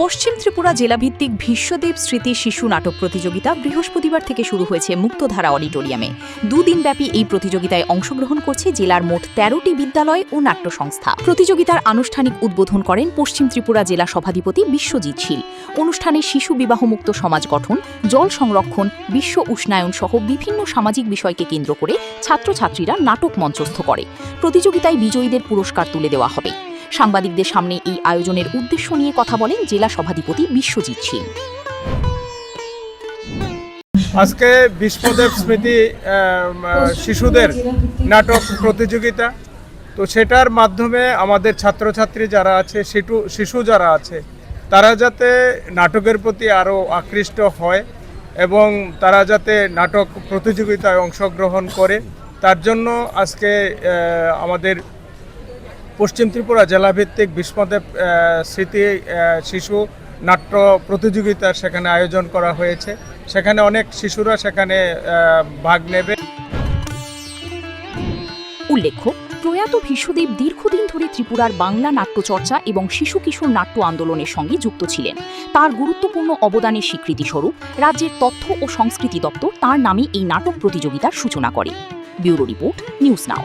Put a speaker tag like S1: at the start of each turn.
S1: পশ্চিম ত্রিপুরা জেলাভিত্তিক ভীষ্মদেব স্মৃতি শিশু নাটক প্রতিযোগিতা বৃহস্পতিবার থেকে শুরু হয়েছে মুক্তধারা অডিটোরিয়ামে। দুদিনব্যাপী এই প্রতিযোগিতায় অংশগ্রহণ করছে জেলার মোট ১৩টি বিদ্যালয় ও নাট্য সংস্থা। প্রতিযোগিতার আনুষ্ঠানিক উদ্বোধন করেন পশ্চিম ত্রিপুরা জেলা সভাধিপতি বিশ্বজিৎ শীল। অনুষ্ঠানে শিশু বিবাহমুক্ত সমাজ গঠন, জল সংরক্ষণ, বিশ্ব উষ্ণায়ন সহ বিভিন্ন সামাজিক বিষয়কে কেন্দ্র করে ছাত্রছাত্রীরা নাটক মঞ্চস্থ করে। প্রতিযোগিতায় বিজয়ীদের পুরস্কার তুলে দেওয়া হবে। সাংবাদিকদের সামনে এই আয়োজনের উদ্দেশ্য নিয়ে কথা বলেন জেলা সভাধিপতি বিশ্বজিৎ শীল।
S2: আজকে ভীষ্মদেব স্মৃতি শিশুদের নাটক প্রতিযোগিতা, তো সেটার মাধ্যমে আমাদের ছাত্রছাত্রী যারা আছে, শিশু যারা আছে, তারা যাতে নাটকের প্রতি আরও আকৃষ্ট হয় এবং তারা যাতে নাটক প্রতিযোগিতায় অংশগ্রহণ করে, তার জন্য আজকে আমাদের পশ্চিম ত্রিপুরা জেলাভিত্তিক ভীষ্মদেব স্মৃতি শিশু নাট্য প্রতিযোগিতার সেখানে আয়োজন করা হয়েছে। সেখানে অনেক শিশুরা সেখানে ভাগ নেবে।
S1: উল্লেখ্য, প্রয়াত ভীষ্মদেব দীর্ঘদিন ধরে ত্রিপুরার বাংলা নাট্যচর্চা এবং শিশু কিশোর নাট্য আন্দোলনের সঙ্গে যুক্ত ছিলেন। তার গুরুত্বপূর্ণ অবদানের স্বীকৃতিস্বরূপ রাজ্যের তথ্য ও সংস্কৃতি দপ্তর তাঁর নামে এই নাটক প্রতিযোগিতার সূচনা করে। Bureau report, news now.